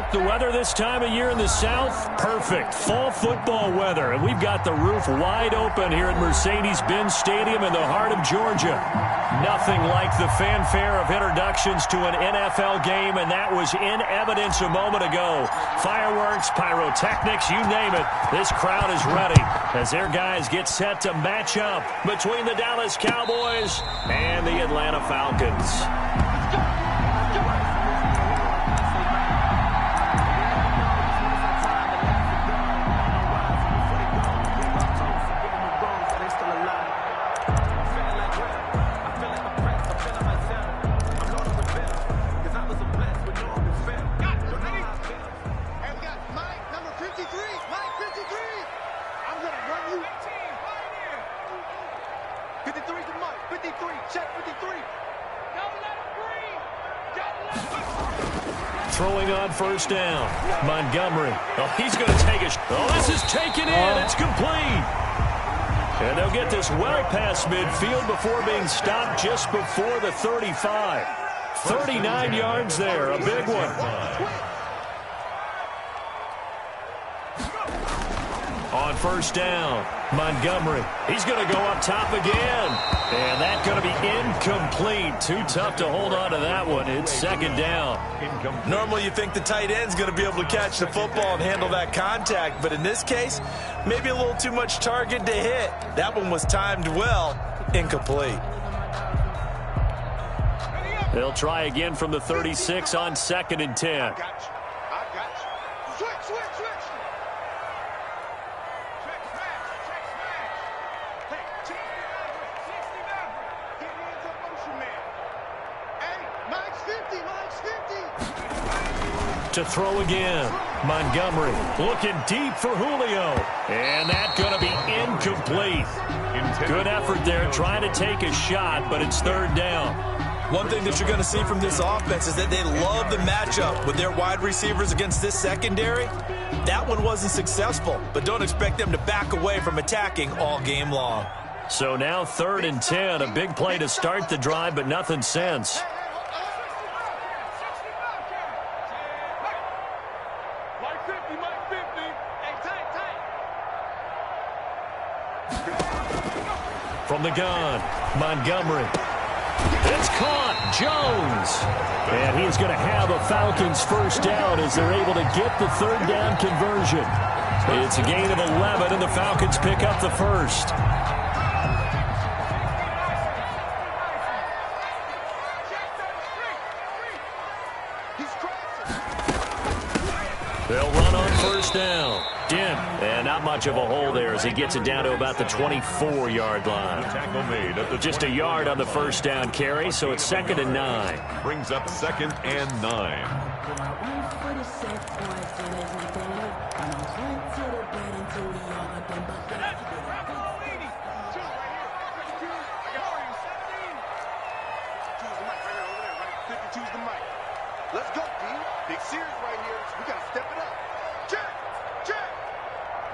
Mark, the weather this time of year in the South, perfect. Fall football weather, and we've got the roof wide open here at Mercedes-Benz Stadium in the heart of Georgia. Nothing like the fanfare of introductions to an NFL game, and that was in evidence a moment ago. Fireworks, pyrotechnics, you name it. This crowd is ready as their guys get set to match up between the Dallas Cowboys and the Atlanta Falcons. Throwing on first down. Montgomery. Oh, he's going to take it. Oh, this is taken in. It's complete. And they'll get this well past midfield before being stopped just before the 35. 39 yards there. A big one. On first down, Montgomery. He's going to go up top again. And that's going to be incomplete. Too tough to hold on to that one. It's second down. Normally you think the tight end's going to be able to catch the football and handle that contact. But in this case, maybe a little too much target to hit. That one was timed well. Incomplete. They'll try again from the 36 on 2nd and 10. To throw again. Montgomery looking deep for Julio. And that's going to be incomplete. Good effort there trying to take a shot, but it's third down. One thing that you're going to see from this offense is that they love the matchup with their wide receivers against this secondary. That one wasn't successful, but don't expect them to back away from attacking all game long. So now 3rd and 10, a big play to start the drive, but nothing since. From the gun, Montgomery. It's caught. Jones. And he's going to have a Falcons first down as they're able to get the third down conversion. It's a gain of 11, and the Falcons pick up the first. They'll run on first down. Dim. And not much of a hole there as he gets it down to about the 24-yard line. Tackle made at the Just a yard on the first down carry, so it's 2nd and 9. brings up 2nd and 9. Let's go, D. Big series right here. We got to step it up. Check.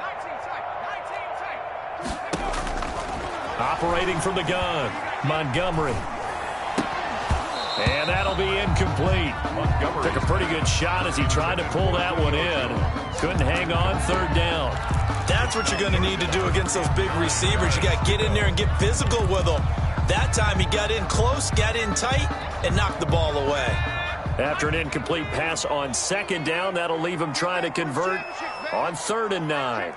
19 tight. Operating from the gun, Montgomery. And that'll be incomplete. Montgomery took a pretty good shot as he tried to pull that one in. Couldn't hang on, third down. That's what you're going to need to do against those big receivers. You got to get in there and get physical with them. That time he got in close, got in tight, and knocked the ball away. After an incomplete pass on 2nd down, that'll leave him trying to convert on 3rd and 9.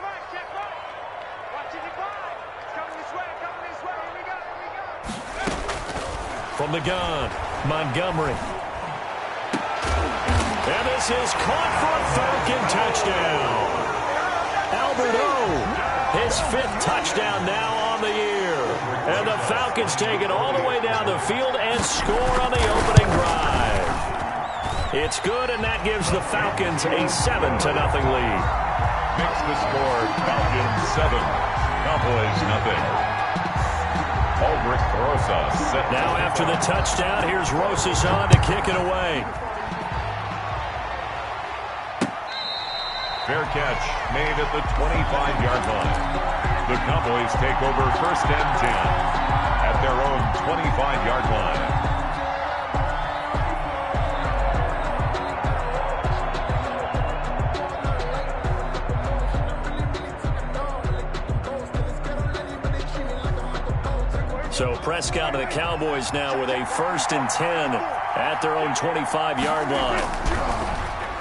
From the gun, Montgomery. And this is caught for a Falcon touchdown. Albert O, his 5th touchdown now on the year. And the Falcons take it all the way down the field and score on the opening drive. It's good, and that gives the Falcons a 7-0 lead. Makes the score Falcons 7, Cowboys nothing. Ulrich Rosas set. Now after the touchdown, here's Rosas on to kick it away. Fair catch made at the 25-yard line. The Cowboys take over 1st and 10 at their own 25-yard line. So Prescott and the Cowboys now with a 1st and 10 at their own 25-yard line.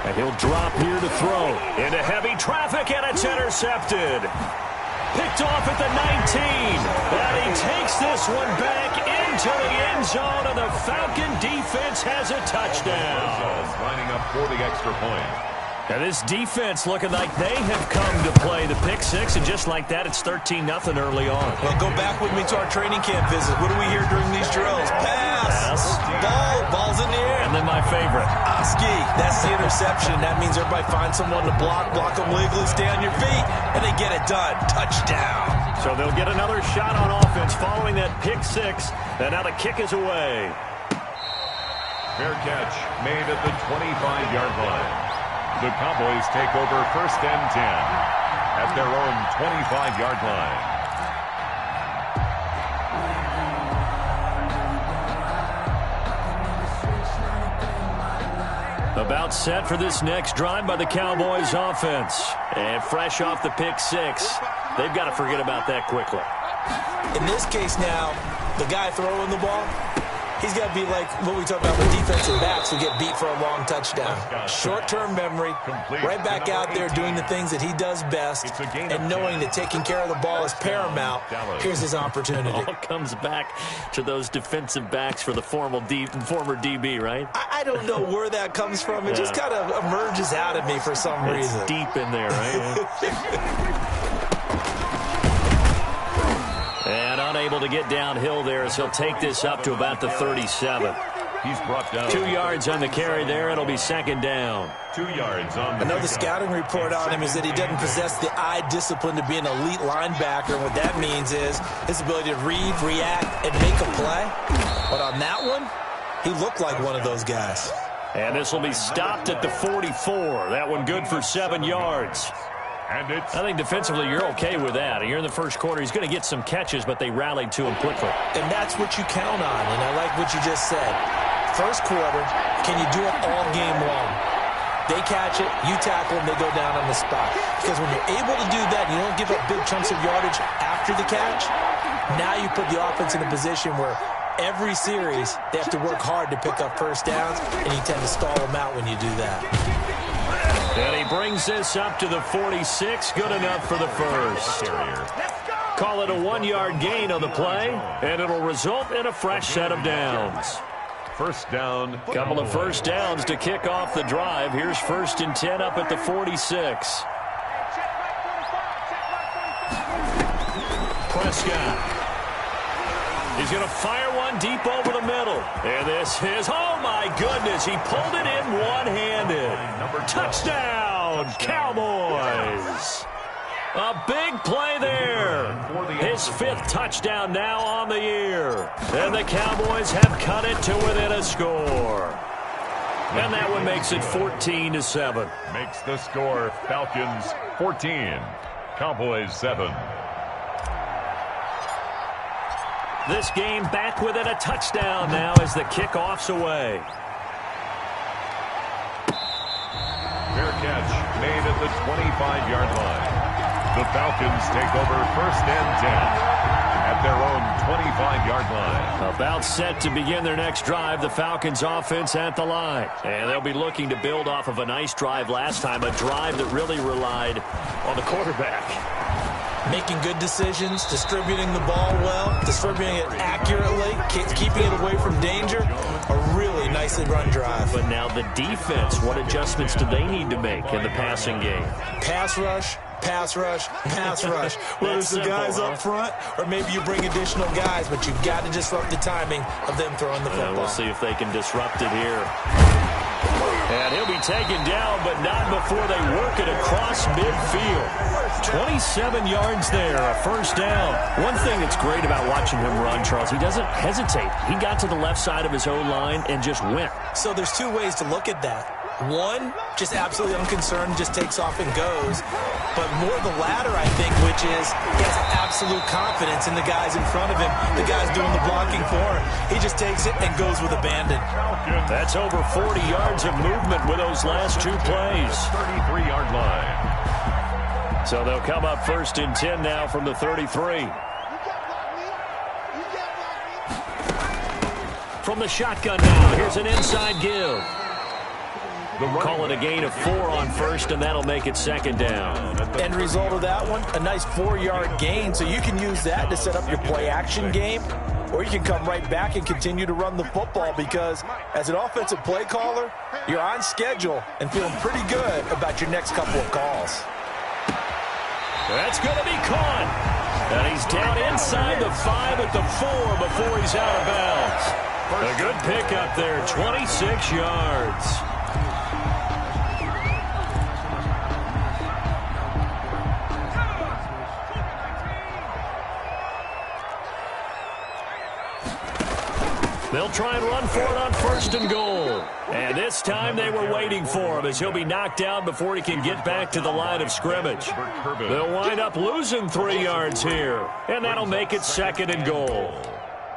And he'll drop here to throw into heavy traffic, and it's intercepted. Picked off at the 19. And he takes this one back into the end zone, and the Falcon defense has a touchdown. Lining up for the extra point. Now this defense looking like they have come to play the pick six, and just like that, it's 13-0 early on. Well, go back with me to our training camp visit. What do we hear during these drills? Pass. Ball's in the air. And then my favorite. Oski, that's the interception. That means everybody finds someone to block them legally, stay on your feet, and they get it done. Touchdown. So they'll get another shot on offense following that pick six, and now the kick is away. Fair catch made at the 25-yard line. The Cowboys take over 1st and 10 at their own 25-yard line. About set for this next drive by the Cowboys offense. And fresh off the pick six, they've got to forget about that quickly. In this case now, the guy throwing the ball, he's got to be like what we talk about with defensive backs who get beat for a long touchdown. Short-term memory, right back out there doing the things that he does best, and knowing that taking care of the ball is paramount. Here's his opportunity. It all comes back to those defensive backs for the former DB, right? I don't know where that comes from. It just kind of emerges out of me for some reason. It's deep in there, right? And unable to get downhill there as he'll take this up to about the 37. He's brought down. 2 yards on the carry there. It'll be 2nd down. 2 yards on the I know the scouting report on him is that he doesn't possess the eye discipline to be an elite linebacker. And what that means is his ability to read, react, and make a play. But on that one, he looked like one of those guys. And this will be stopped at the 44. That one good for 7 yards. And I think defensively you're okay with that. Here in the first quarter, he's going to get some catches, but they rallied to him quickly. And that's what you count on, and I like what you just said. First quarter, can you do it all game long? They catch it, you tackle them, they go down on the spot. Because when you're able to do that, you don't give up big chunks of yardage after the catch, now you put the offense in a position where every series they have to work hard to pick up first downs, and you tend to stall them out when you do that. And he brings this up to the 46. Good enough for the first. Call it a 1-yard gain on the play, and it'll result in a fresh set of downs. First down. Couple of first downs to kick off the drive. Here's 1st and 10 up at the 46. Prescott. He's going to fire one deep over the middle. And this is, oh my goodness, he pulled it in one-handed. Touchdown, Cowboys. A big play there. His 5th touchdown now on the year. And the Cowboys have cut it to within a score. And that one makes it 14-7. Makes the score Falcons 14, Cowboys 7. This game back within a touchdown now as the kickoff's away. Fair catch made at the 25-yard line. The Falcons take over 1st and 10 at their own 25-yard line. About set to begin their next drive, the Falcons offense at the line. And they'll be looking to build off of a nice drive last time, a drive that really relied on the quarterback. Making good decisions, distributing the ball well, distributing it accurately, keeping it away from danger. A really nicely run drive. But now the defense, what adjustments do they need to make in the passing game? Pass rush, pass rush, pass rush. Whether it's the guys up front or maybe you bring additional guys, but you've got to disrupt the timing of them throwing the football. We'll see if they can disrupt it here. And he'll be taken down, but not before they work it across midfield. 27 yards there, a first down. One thing that's great about watching him run, Charles, he doesn't hesitate. He got to the left side of his own line and just went. So there's 2 ways to look at that. One, just absolutely unconcerned, just takes off and goes. But more the latter, I think, which is he has absolute confidence in the guys in front of him, the guys doing the blocking for him. He just takes it and goes with abandon. That's over 40 yards of movement with those last 2 plays. 33-yard line. So they'll come up 1st and 10 now from the 33. From the shotgun now, here's an inside give. Call it a gain of 4 on first, and that'll make it second down. End result of that one, a nice 4-yard gain, so you can use that to set up your play-action game, or you can come right back and continue to run the football because as an offensive play caller, you're on schedule and feeling pretty good about your next couple of calls. That's going to be caught. And he's down inside the 5 at the 4 before he's out of bounds. A good pickup there, 26 yards. They'll try and run for it on first and goal. And this time they were waiting for him as he'll be knocked down before he can get back to the line of scrimmage. They'll wind up losing 3 yards here. And that'll make it second and goal.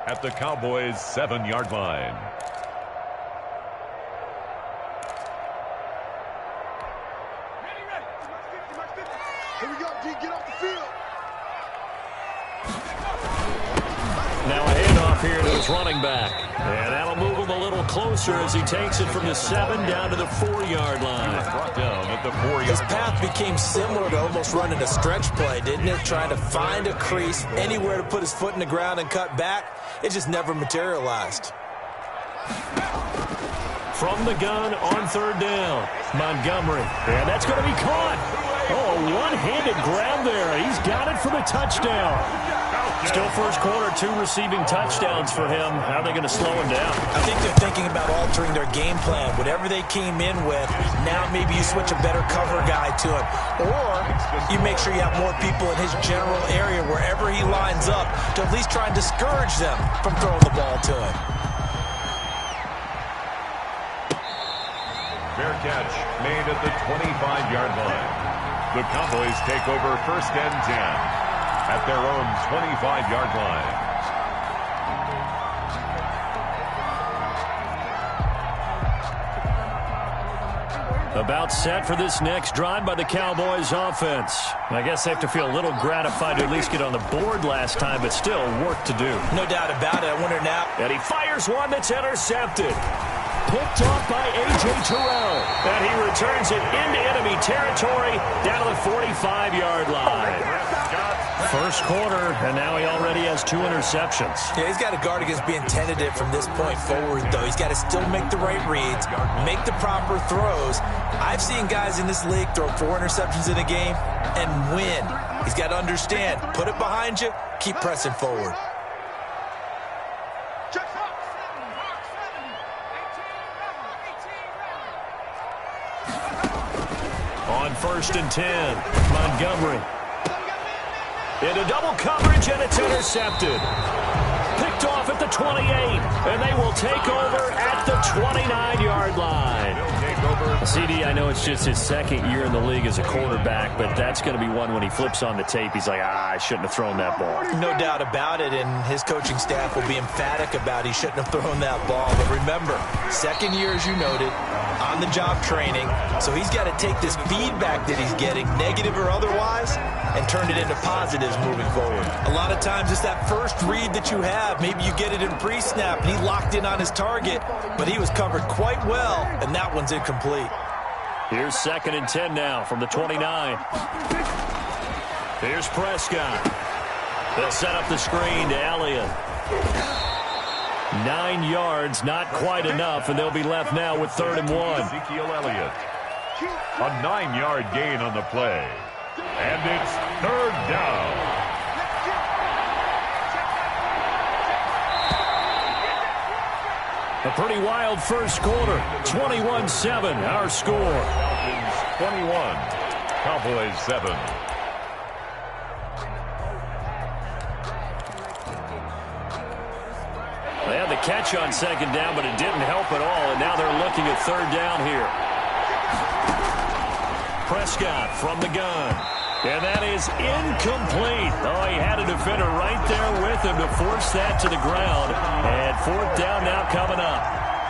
At the Cowboys' 7-yard line. Here we go, G. Get off the field. Now a handoff here to his running back. And that'll move him a little closer as he takes it from the 7 down to the 4-yard line. Brought down at the 4-yard His path became similar to almost running a stretch play, didn't it? Trying to find a crease, anywhere to put his foot in the ground and cut back. It just never materialized. From the gun on third down, Montgomery. And that's going to be caught. Oh, one-handed grab there. He's got it for the touchdown. Still first quarter, 2 receiving touchdowns for him. How are they going to slow him down? I think they're thinking about altering their game plan. Whatever they came in with, now maybe you switch a better cover guy to him. Or you make sure you have more people in his general area wherever he lines up to at least try and discourage them from throwing the ball to him. Fair catch made at the 25-yard line. The Cowboys take over first and 10 at their own 25-yard line. About set for this next drive by the Cowboys offense. I guess they have to feel a little gratified to at least get on the board last time, but still work to do. No doubt about it. I wonder now. And he fires one that's intercepted. Picked off by A.J. Terrell. And he returns it into enemy territory down to the 45-yard line. First quarter, and now he already has 2 interceptions. Yeah, he's got to guard against being tentative from this point forward, though. He's got to still make the right reads, make the proper throws. I've seen guys in this league throw 4 interceptions in a game and win. He's got to understand, put it behind you, keep pressing forward. On first and 10, Montgomery. Into double coverage, and it's intercepted. Picked off at the 28, and they will take over at the 29-yard line. CD, I know it's just his second year in the league as a quarterback, but that's going to be one when he flips on the tape. He's like, I shouldn't have thrown that ball. No doubt about it, and his coaching staff will be emphatic about he shouldn't have thrown that ball. But remember, second year, as you noted, on-the-job training, so he's got to take this feedback that he's getting, negative or otherwise, and turn it into positives moving forward. A lot of times it's that first read that you have. Maybe you get it in pre-snap, and he locked in on his target, but he was covered quite well, and that one's incomplete. Here's second and 10 now from the 29. Here's Prescott. They'll set up the screen to Elliott. 9 yards, not quite enough, and they'll be left now with 3rd and 1. Ezekiel Elliott. A 9-yard gain on the play. And it's 3rd down. A pretty wild first quarter. 21-7, our score. Falcons 21, Cowboys 7. They had the catch on second down, but it didn't help at all, and now they're looking at 3rd down here. Prescott from the gun. And that is incomplete. Oh, he had a defender right there with him to force that to the ground. And 4th down now coming up.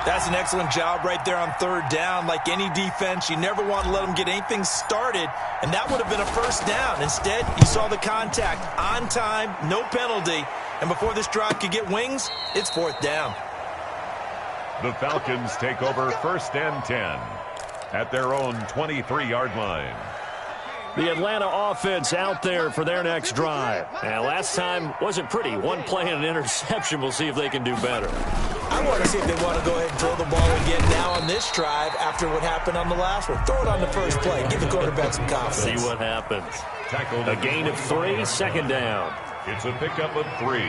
That's an excellent job right there on 3rd down. Like any defense, you never want to let them get anything started, and that would have been a 1st down. Instead, you saw the contact on time, no penalty, and before this drive could get wings, it's 4th down. The Falcons take over 1st and 10 at their own 23-yard line. The Atlanta offense out there for their next drive. And last time wasn't pretty. One play and an interception. We'll see if they can do better. I want to see if they want to go ahead and throw the ball again now on this drive after what happened on the last one. Throw it on the first play. Give the quarterback some confidence. See what happens. Tackled A gain of 3, 2nd down. It's a pickup of 3.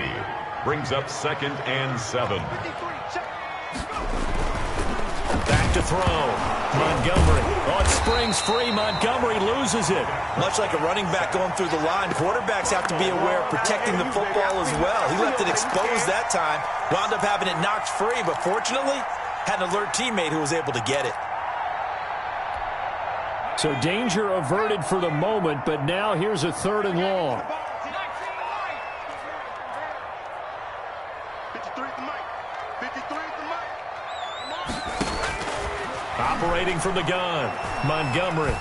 Brings up 2nd and 7. Back to throw. Montgomery. Oh, it springs free. Montgomery loses it. Much like a running back going through the line, quarterbacks have to be aware of protecting the football as well. He left it exposed that time. Wound up having it knocked free, but fortunately, had an alert teammate who was able to get it. So danger averted for the moment, but now here's a 3rd and long. 53 at the mic. 53 at the mic. Operating from the gun, Montgomery.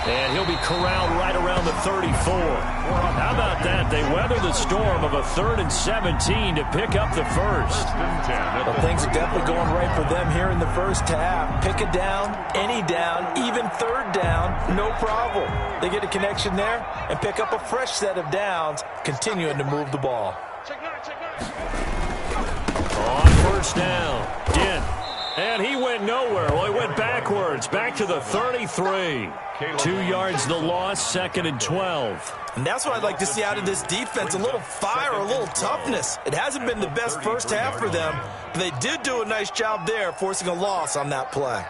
And he'll be corralled right around the 34. How about that? They weather the storm of a 3rd and 17 to pick up the first. Well, things are definitely going right for them here in the first half. Pick a down, any down, even 3rd down, no problem. They get a connection there and pick up a fresh set of downs, continuing to move the ball. On 1st down, Dent. And he went nowhere. Well, he went backwards, back to the 33. 2 yards the loss, 2nd and 12. And that's what I'd like to see out of this defense, a little fire, a little toughness. It hasn't been the best first half for them, but they did do a nice job there, forcing a loss on that play.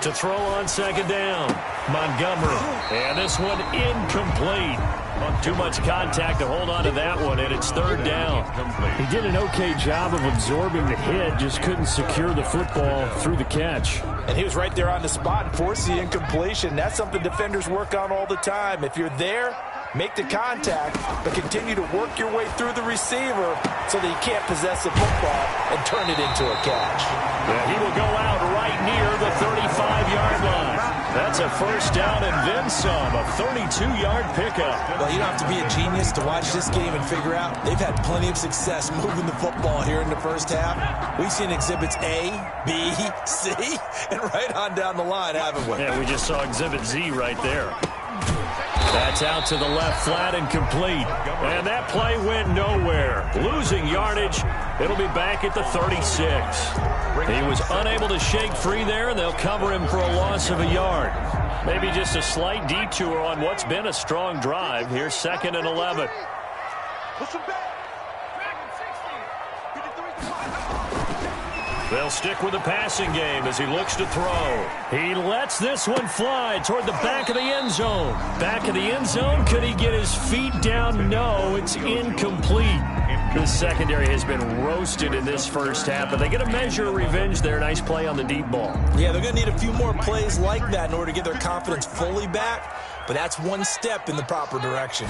To throw on 2nd down, Montgomery. And this one incomplete. Too much contact to hold on to that one, and it's 3rd down. He did an okay job of absorbing the hit, just couldn't secure the football through the catch. And he was right there on the spot and forced the incompletion. That's something defenders work on all the time. If you're there, make the contact, but continue to work your way through the receiver so that you can't possess the football and turn it into a catch. Yeah, he will go out right near the 35-yard line. That's a 1st down and then some, a 32-yard pickup. Well, you don't have to be a genius to watch this game and figure out they've had plenty of success moving the football here in the first half. We've seen exhibits A, B, C, and right on down the line, haven't we? Yeah, we just saw exhibit Z right there. That's out to the left flat and complete. And that play went nowhere. Losing yardage. It'll be back at the 36. He was unable to shake free there, and they'll cover him for a loss of a yard. Maybe just a slight detour on what's been a strong drive. Here's 2nd and 11. They'll stick with the passing game as he looks to throw. He lets this one fly toward the back of the end zone. Back of the end zone. Could he get his feet down? No, it's incomplete. The secondary has been roasted in this first half, but they get a measure of revenge there. Nice play on the deep ball. Yeah, they're going to need a few more plays like that in order to get their confidence fully back, but that's one step in the proper direction.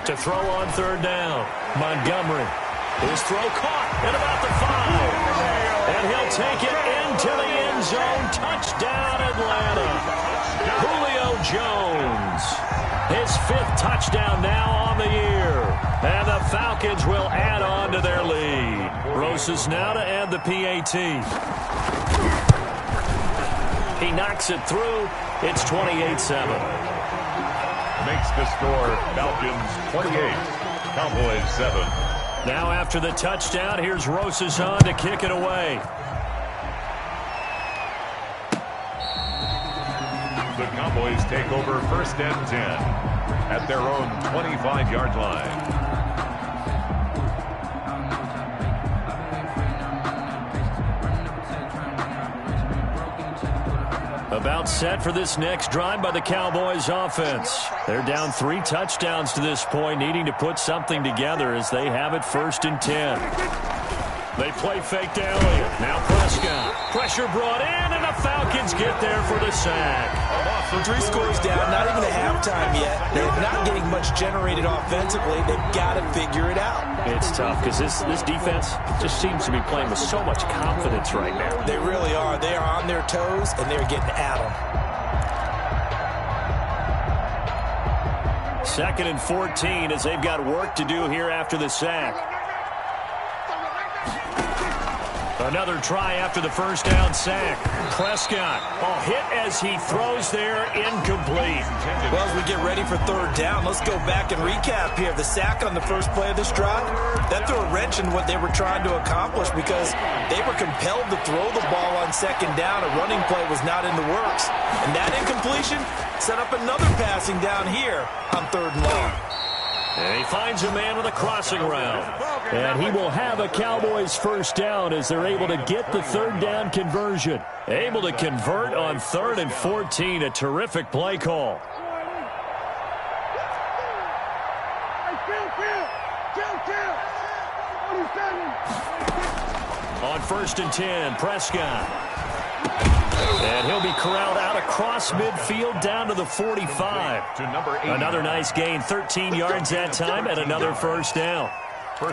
To throw on 3rd down, Montgomery. His throw caught at about the 5. And he'll take it into the end zone. Touchdown, Atlanta. Julio Jones. His 5th touchdown now on the year. And the Falcons will add on to their lead. Rosas now to add the PAT. He knocks it through. It's 28-7. Makes the score Falcons 28, Cowboys 7. Now after the touchdown, here's Rosas on to kick it away. The Cowboys take over 1st and 10 at their own 25-yard line. About set for this next drive by the Cowboys offense. They're down 3 touchdowns to this point, needing to put something together as they have it 1st and 10. They play fake to Elliott. Now Prescott. Pressure brought in, and the Falcons get there for the sack. With 3 scores down, not even a halftime yet. They're not getting much generated offensively. They've got to figure it out. It's tough because this defense just seems to be playing with so much confidence right now. They really are. They are on their toes, and they're getting at them. 2nd and 14 as they've got work to do here after the sack. Another try after the first down sack. Prescott, hit as he throws there, incomplete. Well, as we get ready for third down, let's go back and recap here. The sack on the first play of this drive, that threw a wrench in what they were trying to accomplish because they were compelled to throw the ball on second down. A running play was not in the works. And that incompletion set up another passing down here on third and long. And he finds a man with a crossing route. And he will have a Cowboys first down as they're able to get the third down conversion. Able to convert on 3rd and 14. A terrific play call. On 1st and 10, Prescott. And he'll be corralled out across midfield down to the 45. To number 80. Another nice gain, 13 yards that time, and another first down.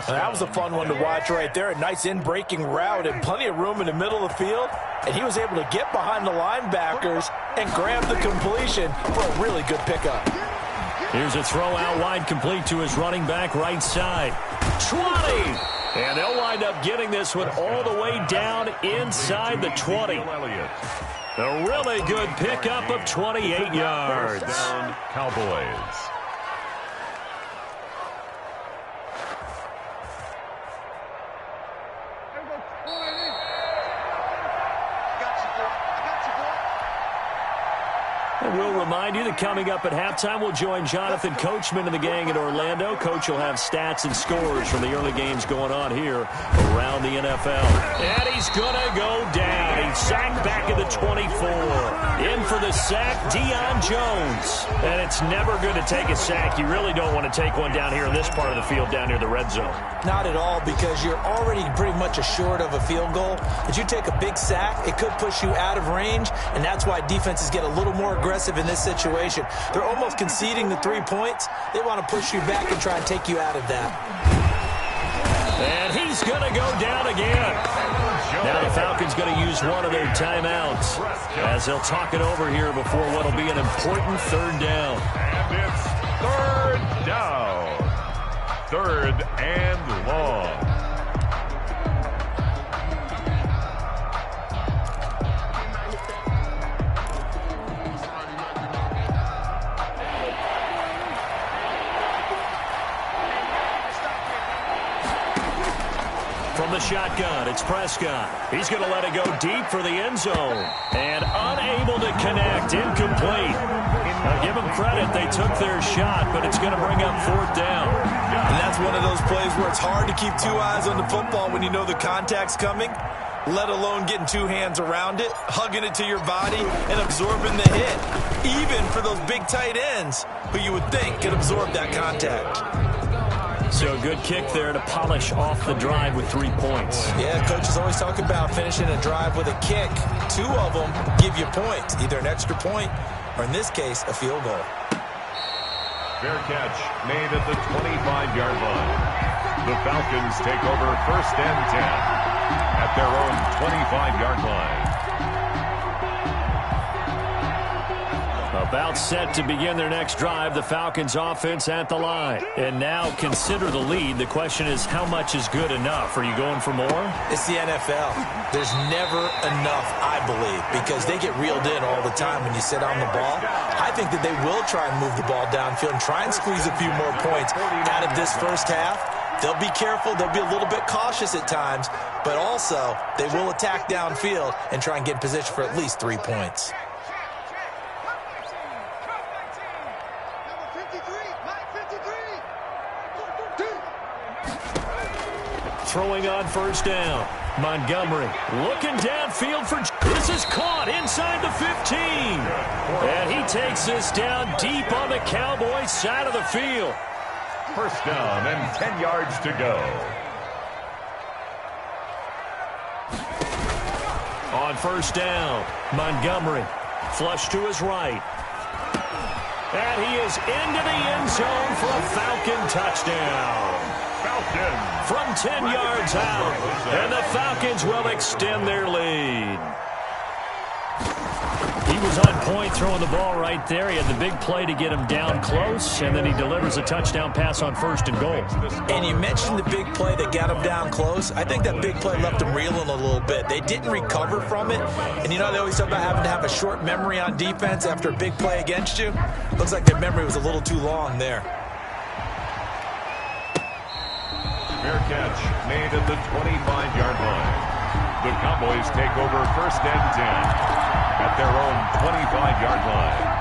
That was a fun one to watch right there. A nice in-breaking route and plenty of room in the middle of the field. And he was able to get behind the linebackers and grab the completion for a really good pickup. Here's a throw out wide, complete to his running back right side. 20! And they'll wind up getting this one all the way down inside the 20. A really good pickup of 28 yards. Down, Cowboys. And we'll remind you that coming up at halftime, we'll join Jonathan Coachman and the gang in Orlando. Coach will have stats and scores from the early games going on here around the NFL. And he's going to go down. He's sacked back at the 24. In for the sack, Deion Jones. And it's never good to take a sack. You really don't want to take one down here in this part of the field down near the red zone. Not at all, because you're already pretty much assured of a field goal. If you take a big sack, it could push you out of range, and that's why defenses get a little more aggressive in this situation. They're almost conceding the 3 points. They want to push you back and try and take you out of that. And he's going to go down again. Now the Falcons going to use one of their timeouts as they'll talk it over here before what will be an important third down. And it's third down. 3rd and long. From the shotgun, it's Prescott. He's going to let it go deep for the end zone. And unable to connect, incomplete. Now give them credit, they took their shot, but it's going to bring up 4th down. And that's one of those plays where it's hard to keep 2 eyes on the football when you know the contact's coming, let alone getting 2 hands around it, hugging it to your body, and absorbing the hit. Even for those big tight ends who you would think could absorb that contact. So a good kick there to polish off the drive with 3 points. Yeah, coaches always talk about finishing a drive with a kick. 2 of them give you points, either an extra point or, in this case, a field goal. Fair catch made at the 25-yard line. The Falcons take over 1st and 10 at their own 25-yard line. About set to begin their next drive, the Falcons offense at the line. And now consider the lead. The question is, how much is good enough? Are you going for more? It's the NFL. There's never enough, I believe, because they get reeled in all the time when you sit on the ball. I think that they will try and move the ball downfield and try and squeeze a few more points out of this first half. They'll be careful. They'll be a little bit cautious at times, but also they will attack downfield and try and get in position for at least 3 points. Throwing on 1st down. Montgomery looking downfield for... This is caught inside the 15. And he takes this down deep on the Cowboys side of the field. 1st down and 10 yards to go. On 1st down, Montgomery flush to his right. And he is into the end zone for a Falcon touchdown. From 10 yards out, and the Falcons will extend their lead. He was on point throwing the ball right there. He had the big play to get him down close, and then he delivers a touchdown pass on 1st and goal. And you mentioned the big play that got him down close. I think that big play left him reeling a little bit. They didn't recover from it. And you know, they always talk about having to have a short memory on defense after a big play against you. Looks like their memory was a little too long there. Fair catch made at the 25-yard line. The Cowboys take over 1st and 10 at their own 25-yard line.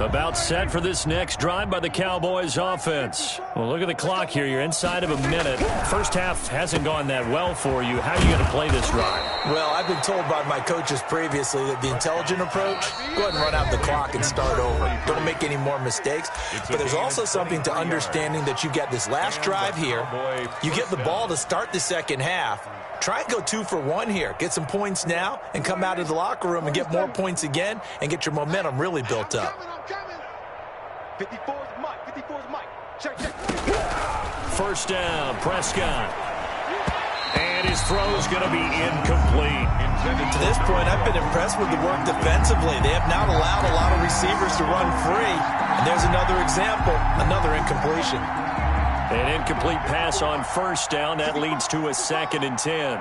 About set for this next drive by the Cowboys offense. Well, look at the clock here. You're inside of a minute. First half hasn't gone that well for you. How are you going to play this drive? Well, I've been told by my coaches previously that the intelligent approach, go ahead and run out the clock and start over. Don't make any more mistakes. But there's also something to understanding that you get this last drive here. You get the ball to start the second half. Try and go 2 for 1 here. Get some points now and come out of the locker room and get more points again and get your momentum really built up. 54's Mike. 54's Mike. Check. First down, Prescott. And his throw's going to be incomplete. To this point, I've been impressed with the work defensively. They have not allowed a lot of receivers to run free. And there's another example, another incompletion. An incomplete pass on first down. That leads to a 2nd and 10.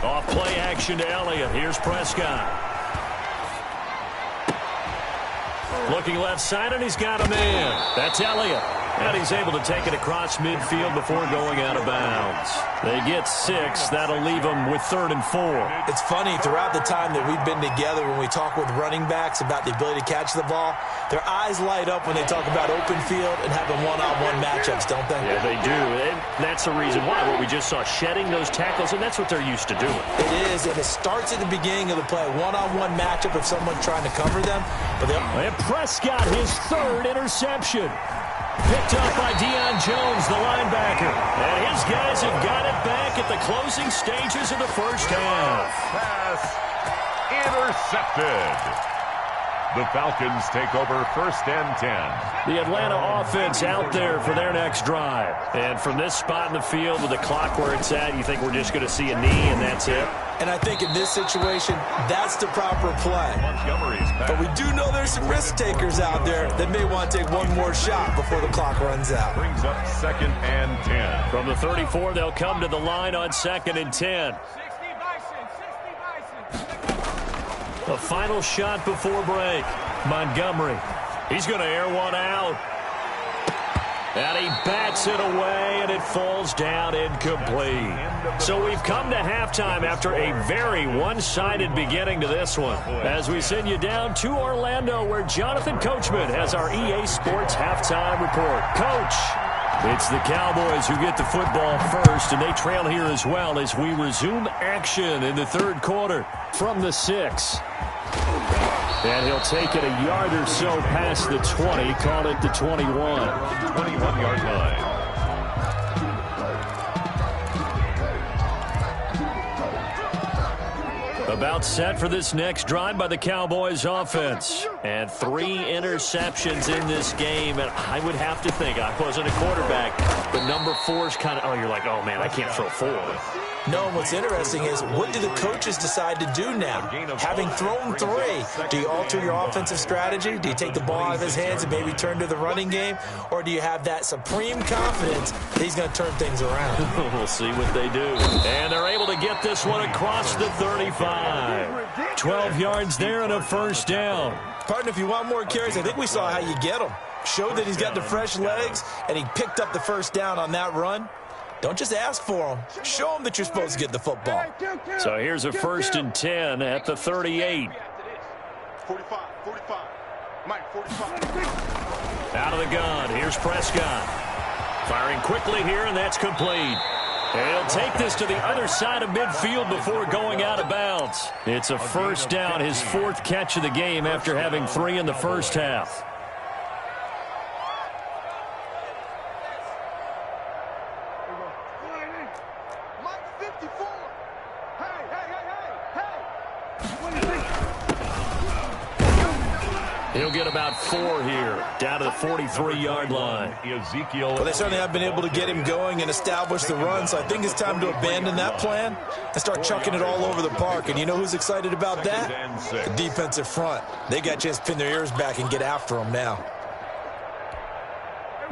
Off play action to Elliott. Here's Prescott. Looking left side, and he's got a man. That's Elliott. And he's able to take it across midfield before going out of bounds. They get 6. That'll leave them with 3rd and 4. It's funny, throughout the time that we've been together, when we talk with running backs about the ability to catch the ball, their eyes light up when they talk about open field and having one-on-one matchups, don't they? Yeah, they do. And that's the reason why. What we just saw, shedding those tackles, and that's what they're used to doing. It is, and it starts at the beginning of the play. One-on-one matchup if someone's trying to cover them. And Prescott, his 3rd interception. Picked up by Deion Jones, the linebacker. And his guys have got it back at the closing stages of the first half. Pass intercepted. The Falcons take over 1st and 10. The Atlanta offense out there for their next drive. And from this spot in the field with the clock where it's at, you think we're just going to see a knee and that's it? And I think in this situation, that's the proper play. But we do know there's some risk takers out there that may want to take one more shot before the clock runs out. Brings up 2nd and 10. From the 34, they'll come to the line on 2nd and 10. The final shot before break. Montgomery. He's going to air one out. And he bats it away, and it falls down incomplete. So we've come to halftime after a very one-sided beginning to this one. As we send you down to Orlando, where Jonathan Coachman has our EA Sports halftime report. Coach, it's the Cowboys who get the football first, and they trail here as well as we resume action in the 3rd quarter from the 6. And he'll take it a yard or so past the 20, call it the 21. 21-yard line. About set for this next drive by the Cowboys offense. And 3 interceptions in this game. And I would have to think, I wasn't a quarterback, but number 4 is kind of, oh, you're like, oh, man, I can't throw 4. No, and what's interesting is, what do the coaches decide to do now? Having thrown 3, do you alter your offensive strategy? Do you take the ball out of his hands and maybe turn to the running game? Or do you have that supreme confidence that he's going to turn things around? We'll see what they do. And they're able to get this one across the 35. 12 yards there and a first down. Partner, if you want more carries, I think we saw how you get them. Showed that he's got the fresh legs, and he picked up the first down on that run. Don't just ask for them. Show them that you're supposed to get the football. So here's a 1st and 10 at the 38. 45. Mike, 45. Out of the gun. Here's Prescott. Firing quickly here, and that's complete. And he'll take this to the other side of midfield before going out of bounds. It's a first down, his 4th catch of the game after having 3 in the first half. He'll get about 4 here, down to the 43-yard line. Well, they certainly have been able to get him going and establish the run, so I think it's time to abandon that plan and start chucking it all over the park. And you know who's excited about that? The defensive front. They got a chance to pin their ears back and get after him now.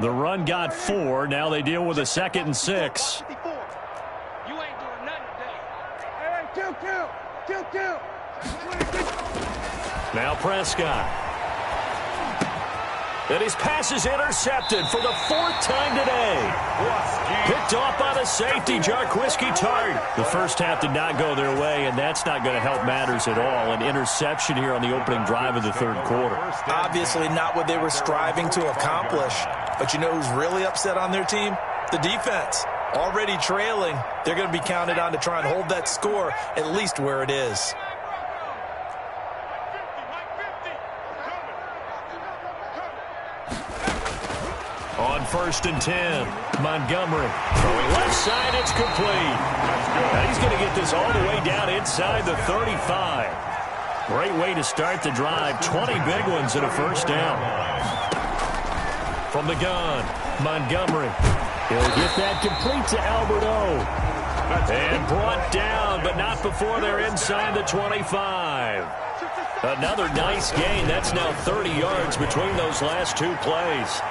The run got 4. Now they deal with a 2nd and 6. You ain't doing nothing today. Hey, kill. Now Prescott. And his pass is intercepted for the 4th time today. Picked off by the safety, Jarquiski Tart. The first half did not go their way, and that's not going to help matters at all. An interception here on the opening drive of the 3rd quarter. Obviously not what they were striving to accomplish. But you know who's really upset on their team? The defense. Already trailing, they're going to be counted on to try and hold that score at least where it is. On 1st and 10, Montgomery throwing left side, it's complete. Now he's going to get this all the way down inside the 35. Great way to start the drive. 20 big ones and a 1st down. From the gun, Montgomery. He'll get that complete to Alberto. And brought down, but not before they're inside the 25. Another nice gain. That's now 30 yards between those last 2 plays.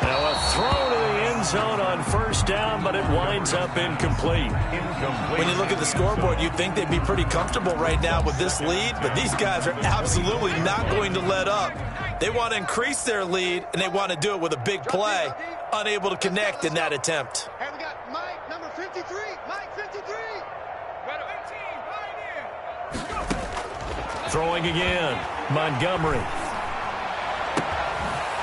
Now a throw to the end zone on 1st down, but it winds up incomplete. When you look at the scoreboard, you'd think they'd be pretty comfortable right now with this lead, but these guys are absolutely not going to let up. They want to increase their lead, and they want to do it with a big play. Unable to connect in that attempt. Hey, we got Mike, number 53. Mike, 53. Throwing again, Montgomery.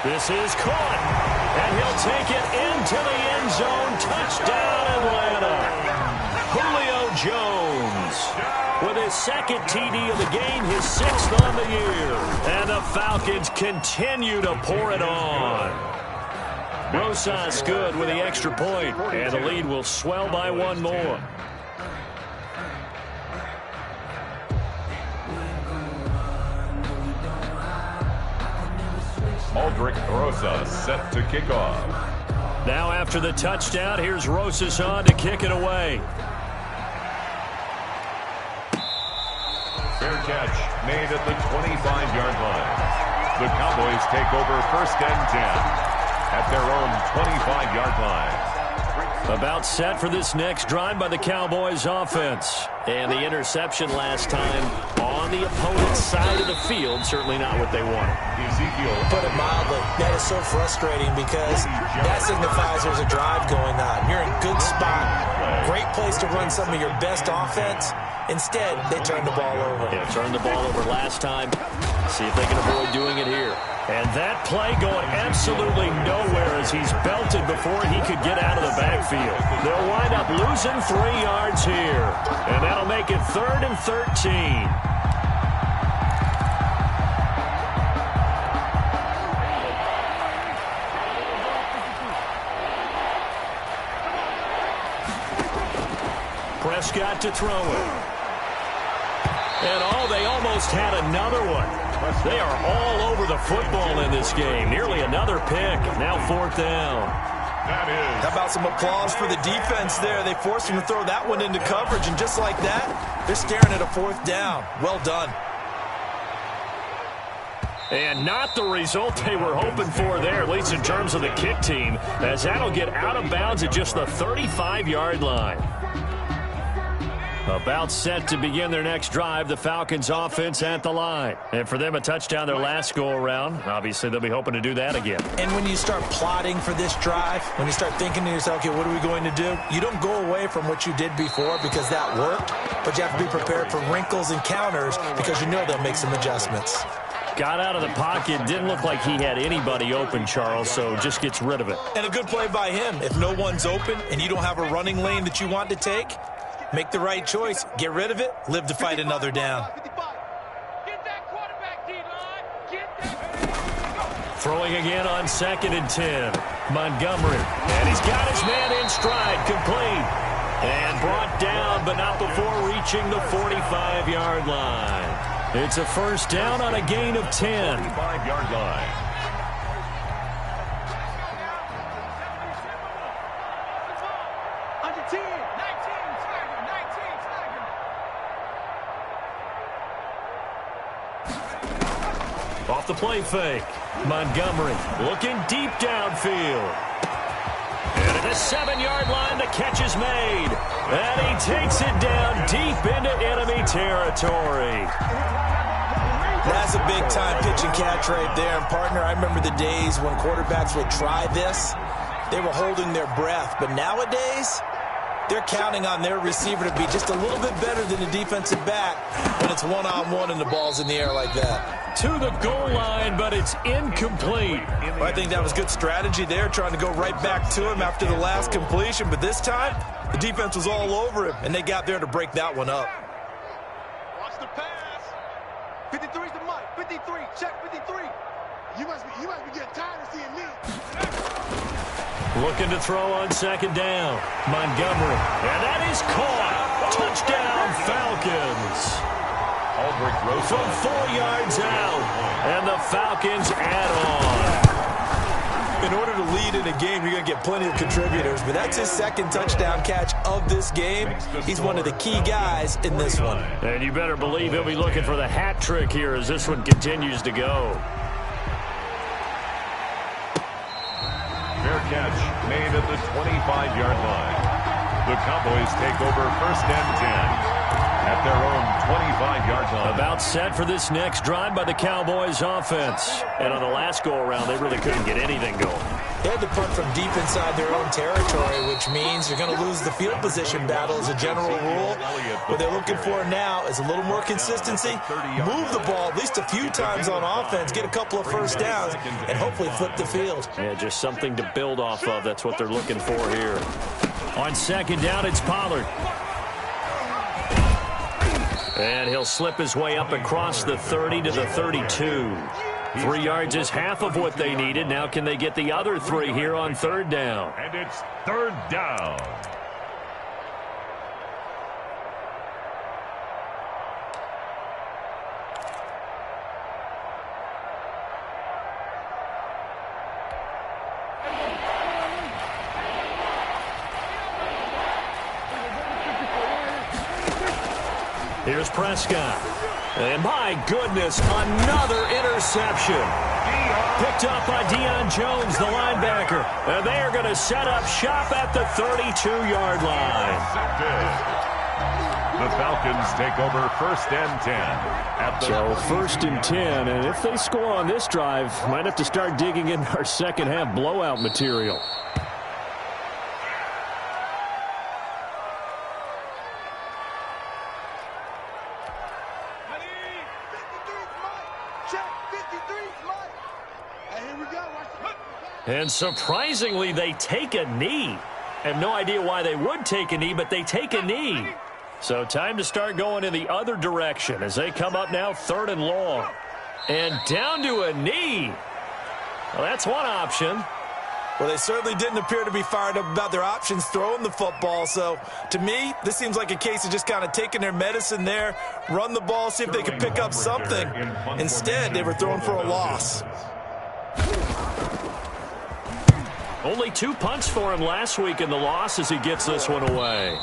This is caught. And he'll take it into the end zone. Touchdown, Atlanta. Julio Jones with his 2nd TD of the game, his 6th on the year. And the Falcons continue to pour it on. Rosas good with the extra point, and the lead will swell by 1 more. Aldrick Rosas set to kick off. Now after the touchdown, here's Rosas on to kick it away. Fair catch made at the 25-yard line. The Cowboys take over 1st and 10 at their own 25-yard line. About set for this next drive by the Cowboys offense. And the interception last time on the opponent's side of the field, certainly not what they wanted. Ezekiel. Put it mildly, that is so frustrating because that signifies there's a drive going on. You're in good spot. Great place to run some of your best offense. Instead, they turn the ball over. Yeah, turned the ball over last time. See if they can avoid doing it here. And that play going absolutely nowhere as he's belted before he could get out of the backfield. They'll wind up losing 3 yards here. And that'll make it 3rd and 13. Prescott to throw it. And they almost had another one. They are all over the football in this game. Nearly another pick. Now 4th down. How about some applause for the defense there? They forced him to throw that one into coverage, and just like that, they're staring at a 4th down. Well done. And not the result they were hoping for there, at least in terms of the kick team, as that'll get out of bounds at just the 35-yard line. About set to begin their next drive, the Falcons offense at the line. And for them, a touchdown their last go-around. Obviously, they'll be hoping to do that again. And when you start plotting for this drive, when you start thinking to yourself, okay, what are we going to do? You don't go away from what you did before because that worked, but you have to be prepared for wrinkles and counters because you know they'll make some adjustments. Got out of the pocket, didn't look like he had anybody open, Charles, so just gets rid of it. And a good play by him. If no one's open and you don't have a running lane that you want to take, make the right choice, get rid of it, live to fight another down. Get that quarterback, D-line. Get that. Throwing again on 2nd and 10. Montgomery. And he's got his man in stride, complete. And brought down, but not before reaching the 45-yard line. It's a first down on a gain of 10. 25-yard line. Under 10. 19, Tiger. 19, Tiger. Off the play fake. Montgomery looking deep downfield. And at the 7-yard line, the catch is made. And he takes it down deep into enemy territory. That's a big-time pitch and catch right there. And, partner, I remember the days when quarterbacks would try this. They were holding their breath. But nowadays, they're counting on their receiver to be just a little bit better than the defensive back when it's one-on-one and the ball's in the air like that. To the goal line, but it's incomplete. Well, I think that was good strategy there, trying to go right back to him after the last completion. But this time, the defense was all over him, and they got there to break that one up. Watch the pass. 53's the mic. 53. Check 53. You must be getting tired of seeing me. Looking to throw on second down. Montgomery. And that is caught. Touchdown, Falcons. From 4 yards out. And the Falcons add on. In order to lead in a game, you're going to get plenty of contributors. But that's his second touchdown catch of this game. He's one of the key guys in this one. And you better believe he'll be looking for the hat trick here as this one continues to go. Fair catch made at the 25-yard line. The Cowboys take over first and 10 at their own 25-yard line. About set for this next drive by the Cowboys offense. And on the last go-around, they really couldn't get anything going. They had to punt from deep inside their own territory, which means you're going to lose the field position battle as a general rule. What they're looking for now is a little more consistency, move the ball at least a few times on offense, get a couple of first downs, and hopefully flip the field. Yeah, just something to build off of. That's what they're looking for here. On second down, it's Pollard. And he'll slip his way up across the 30 to the 32. 3 yards is half of what they needed. Now can they get the other 3 here on third down? And it's third down. Here's Prescott. And my goodness, another interception. Picked up by Deion Jones, the linebacker. And they are going to set up shop at the 32-yard line. The Falcons take over first and 10. So first and 10, and if they score on this drive, might have to start digging in our second half blowout material. And surprisingly, they take a knee. I have no idea why they would take a knee, but they take a knee. So time to start going in the other direction as they come up now third and long. And down to a knee. Well, that's one option. Well, they certainly didn't appear to be fired up about their options throwing the football. So, to me, this seems like a case of just kind of taking their medicine there, run the ball, see if they can pick up something. Instead, they were throwing for a loss. Only 2 punts for him last week in the loss as he gets this one away.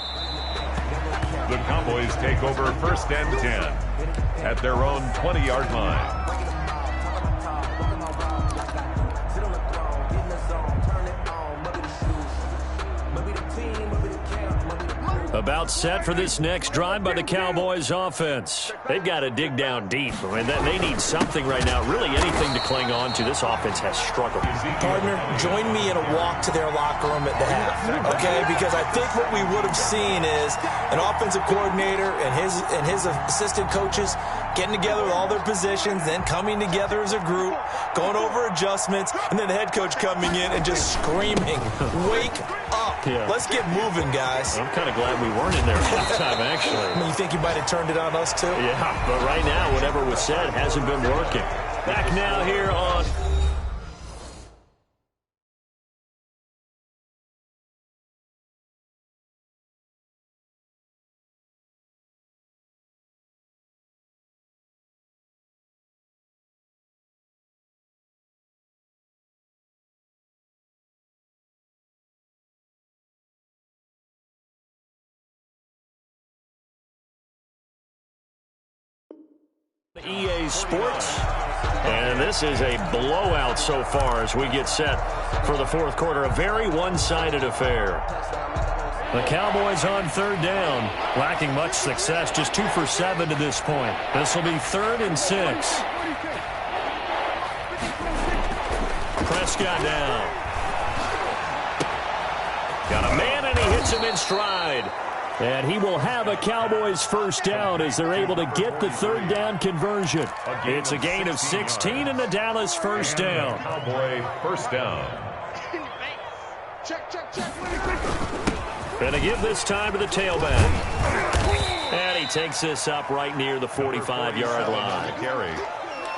The Cowboys take over first and 10 at their own 20-yard line. About set for this next drive by the Cowboys offense. They've got to dig down deep. I mean, they need something right now, really anything to cling on to. This offense has struggled. Partner, join me in a walk to their locker room at the half, okay? Because I think what we would have seen is an offensive coordinator and his assistant coaches getting together with all their positions, then coming together as a group, going over adjustments, and then the head coach coming in and just screaming, "Wake up. Yeah. Let's get moving, guys." I'm kind of glad we weren't in there at halftime, actually. I mean, you think you might have turned it on us, too? Yeah, but right now, whatever was said hasn't been working. Back now here on EA Sports, and this is a blowout so far as we get set for the fourth quarter. A very one-sided affair. The Cowboys on third down, lacking much success, just 2 for 7 to this point. This will be 3rd and 6. Prescott down. Got a man, and he hits him in stride. And he will have a Cowboys first down as they're able to get the third down conversion. It's a gain of 16 and the Dallas first down. Cowboy first down. And to give this time to the tailback. And he takes this up right near the 45-yard line.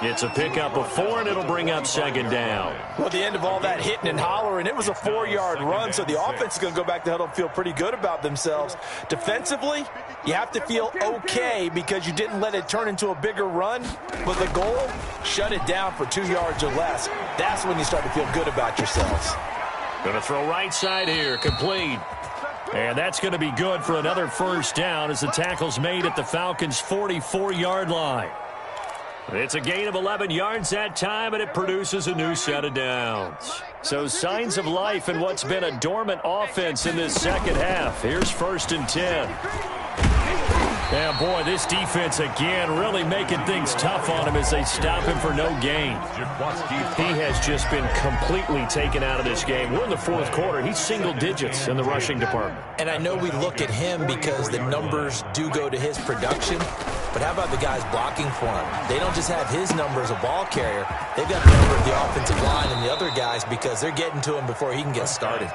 It's a pickup of 4, and it'll bring up second down. Well, at the end of all that hitting and hollering, it was a 4-yard run, so the offense is going to go back to huddle and feel pretty good about themselves. Defensively, you have to feel okay because you didn't let it turn into a bigger run. But the goal, shut it down for 2 yards or less. That's when you start to feel good about yourselves. Going to throw right side here, complete. And that's going to be good for another first down as the tackle's made at the Falcons' 44-yard line. It's a gain of 11 yards that time, and it produces a new set of downs. So signs of life in what's been a dormant offense in this second half. Here's 1st and 10. Yeah, boy, this defense again really making things tough on him as they stop him for no gain. He has just been completely taken out of this game. We're in the fourth quarter. He's single digits in the rushing department. And I know we look at him because the numbers do go to his production. But how about the guys blocking for him? They don't just have his number as a ball carrier. They've got the number of the offensive line and the other guys because they're getting to him before he can get started.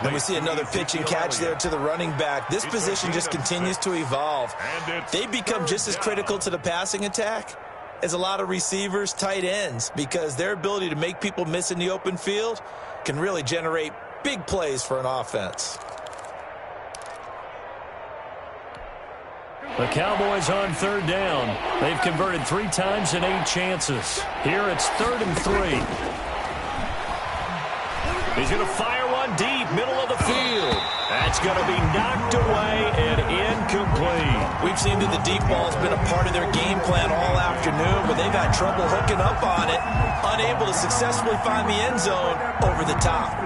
And we see another pitch and catch there to the running back. This position just continues to evolve. They become just as critical to the passing attack as a lot of receivers, tight ends, because their ability to make people miss in the open field can really generate big plays for an offense. The Cowboys on third down. They've converted 3 times in 8 chances. Here it's 3rd and 3. He's going to fire one deep, middle of the field. That's going to be knocked away and incomplete. We've seen that the deep ball's been a part of their game plan all afternoon, but they've had trouble hooking up on it, unable to successfully find the end zone over the top.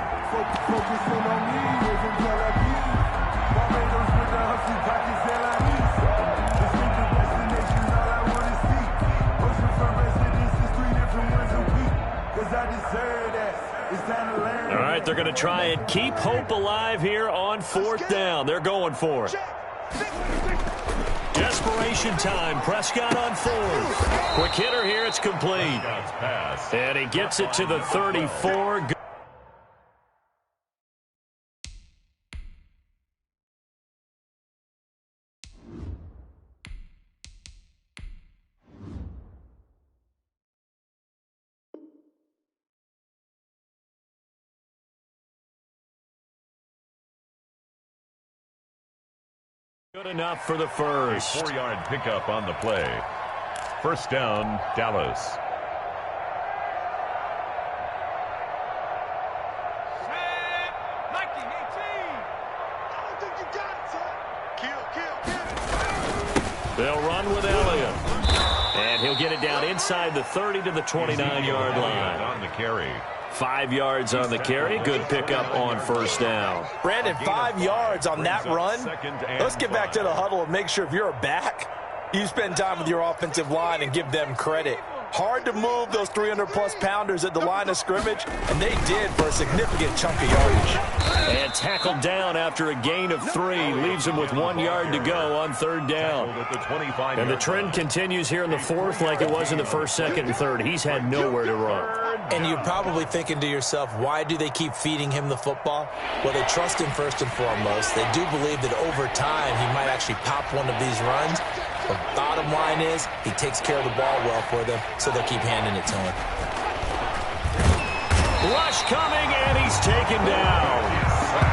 All right, they're going to try and keep hope alive here on 4th down. They're going for it. Desperation time. Prescott on 4th. Quick hitter here. It's complete. And he gets it to the 34. Good enough for the first. 4-yard pickup on the play. First down, Dallas. They'll run with Elliott. And he'll get it down inside the 30 to the 29-yard line. On the carry. 5 yards on the carry. Good pickup on first down. Brandon, 5 yards on that run. Let's get back to the huddle and make sure if you're a back, you spend time with your offensive line and give them credit. Hard to move those 300-plus pounders at the line of scrimmage, and they did for a significant chunk of yardage. And tackled down after a gain of 3. Leaves him with 1 yard to go on third down. And the trend continues here in the fourth like it was in the first, second, and third. He's had nowhere to run. And you're probably thinking to yourself, why do they keep feeding him the football? Well, they trust him first and foremost. They do believe that over time he might actually pop one of these runs. The bottom line is he takes care of the ball well for them, so they'll keep handing it to him. Rush coming, and he's taken down.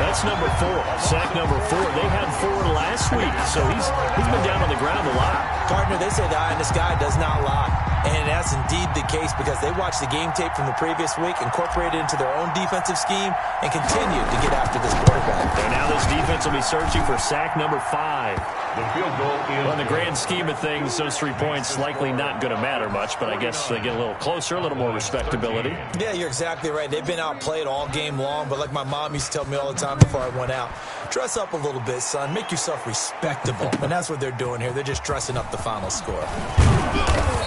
That's number 4. Sack number 4. They had 4 last week, so he's been down on the ground a lot. Partner, they say the eye in the sky does not lie. And that's indeed the case because they watched the game tape from the previous week, incorporated it into their own defensive scheme, and continued to get after this quarterback. And now this defense will be searching for sack number 5. The field goal is... Well, in the grand scheme of things, those 3 points likely not going to matter much, but I guess they get a little closer, a little more respectability. Yeah, you're exactly right. They've been outplayed all game long, but like my mom used to tell me all the time before I went out, dress up a little bit, son. Make yourself respectable. And that's what they're doing here. They're just dressing up the final score.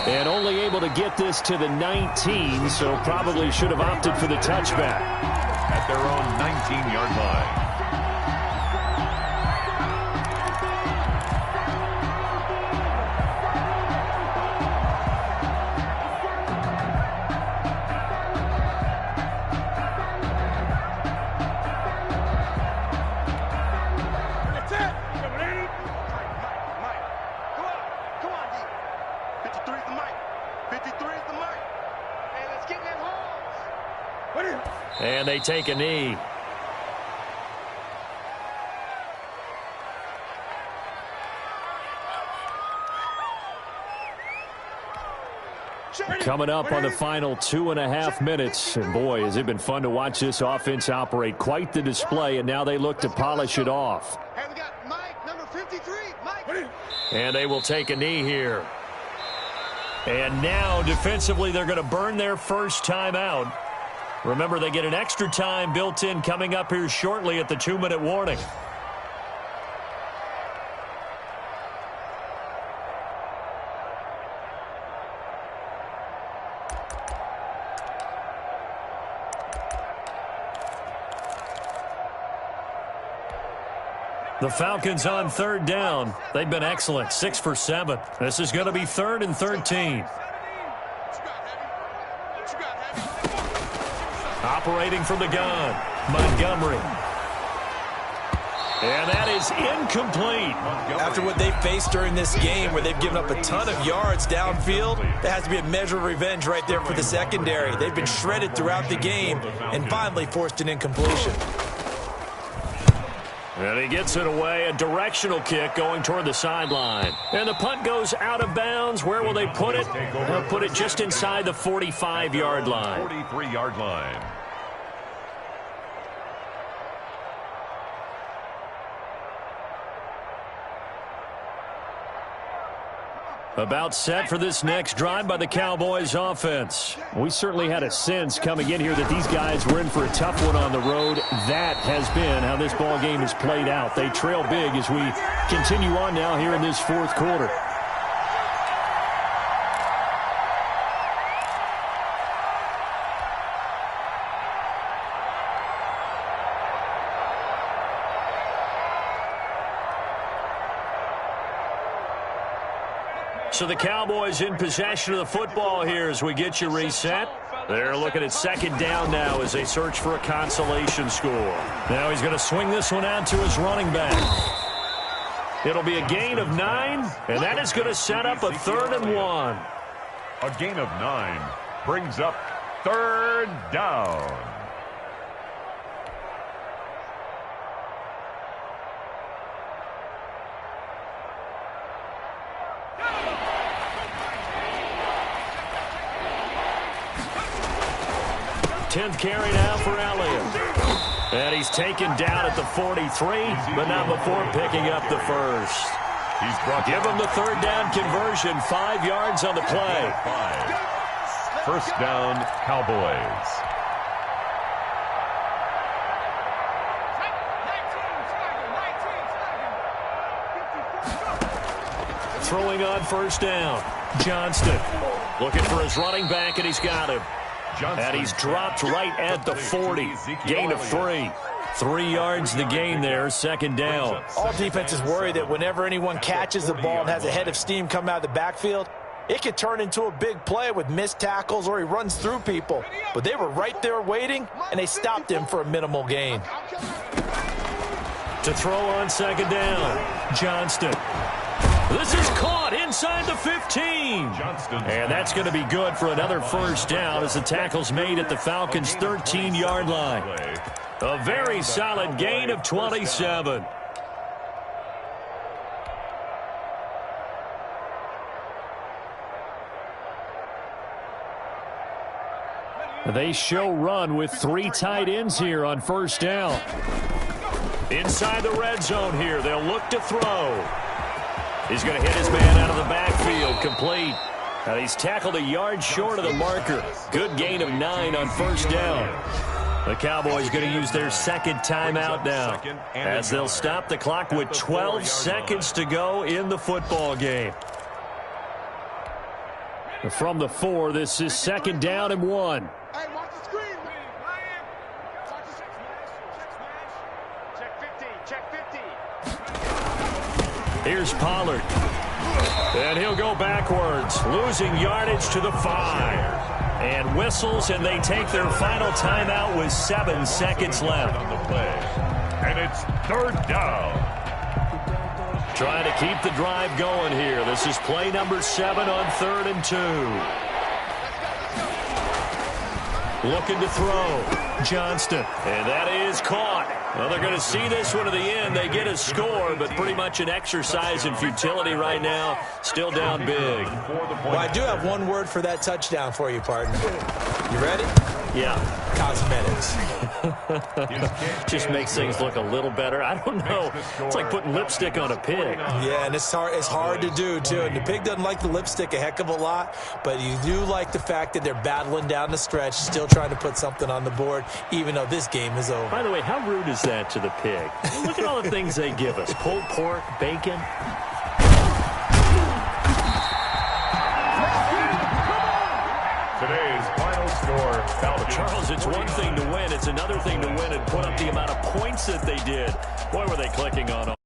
And only able to get this to the 19, so probably should have opted for the touchback. At their own 19-yard line. And they take a knee. Coming up on the final 2.5 minutes. And boy, has it been fun to watch this offense operate. Quite the display, and now they look to polish it off. Hey, we got Mike, number 53. Mike. And they will take a knee here. And now, defensively, they're going to burn their first timeout. Remember, they get an extra time built in coming up here shortly at the 2-minute warning. The Falcons on 3rd down. They've been excellent, 6 for 7. This is going to be 3rd and 13. Operating from the gun, Montgomery. And that is incomplete. After what they faced during this game where they've given up a ton of yards downfield, there has to be a measure of revenge right there for the secondary. They've been shredded throughout the game and finally forced an incompletion. And he gets it away, a directional kick going toward the sideline. And the punt goes out of bounds. Where will they put it? They'll put it just inside the 45-yard line. 43-yard line. About set for this next drive by the Cowboys offense. We certainly had a sense coming in here that these guys were in for a tough one on the road. That has been how this ball game has played out. They trail big as we continue on now here in this 4th quarter. So the Cowboys in possession of the football here as we get you reset. They're looking at 2nd down now as they search for a consolation score. Now he's going to swing this one out to his running back. It'll be a gain of 9, and that is going to set up a 3rd and 1. A gain of 9 brings up 3rd down. Tenth carry now for Elliott. And he's taken down at the 43, but not before picking up the first. Give him the 3rd down conversion, 5 yards on the play. 1st down, Cowboys. Throwing on 1st down, Johnston. Looking for his running back, and he's got him. And he's dropped right at the 40. Gain of 3. 3 yards the gain there, 2nd down. All defenses worry that whenever anyone catches the ball and has a head of steam come out of the backfield, it could turn into a big play with missed tackles or he runs through people. But they were right there waiting, and they stopped him for a minimal gain. To throw on 2nd down, Johnston. This is caught inside the 15. And that's going to be good for another 1st down as the tackle's made at the Falcons' 13-yard line. A very solid gain of 27. They show run with 3 tight ends here on first down. Inside the red zone here, they'll look to throw. He's going to hit his man out of the backfield, complete. And he's tackled a yard short of the marker. Good gain of 9 on first down. The Cowboys going to use their second timeout now, as they'll stop the clock with 12 seconds to go in the football game. From the 4, this is second down and 1. Hey, watch the screen. Check 50. Here's Pollard. And he'll go backwards, losing yardage to the 5. And whistles, and they take their final timeout with 7 seconds left. On the play. And it's third down. Trying to keep the drive going here. This is play number 7 on 3rd and 2. Looking to throw. Johnston. And that is caught. Well, they're going to see this one to the end. They get a score, but pretty much an exercise in futility right now. Still down big. Well, I do have one word for that touchdown for you, partner. You ready? Yeah. Cosmetics. Just makes things look a little better. I don't know. It's like putting lipstick on a pig. Yeah, and it's hard to do, too. And the pig doesn't like the lipstick a heck of a lot, but you do like the fact that they're battling down the stretch, still trying to put something on the board, even though this game is over. By the way, how rude is that to the pig? Look at all the things they give us. Pulled pork, bacon. Today's final score, Falcons. Charles, it's one thing to win. It's another thing to win and put up the amount of points that they did. Boy, were they clicking on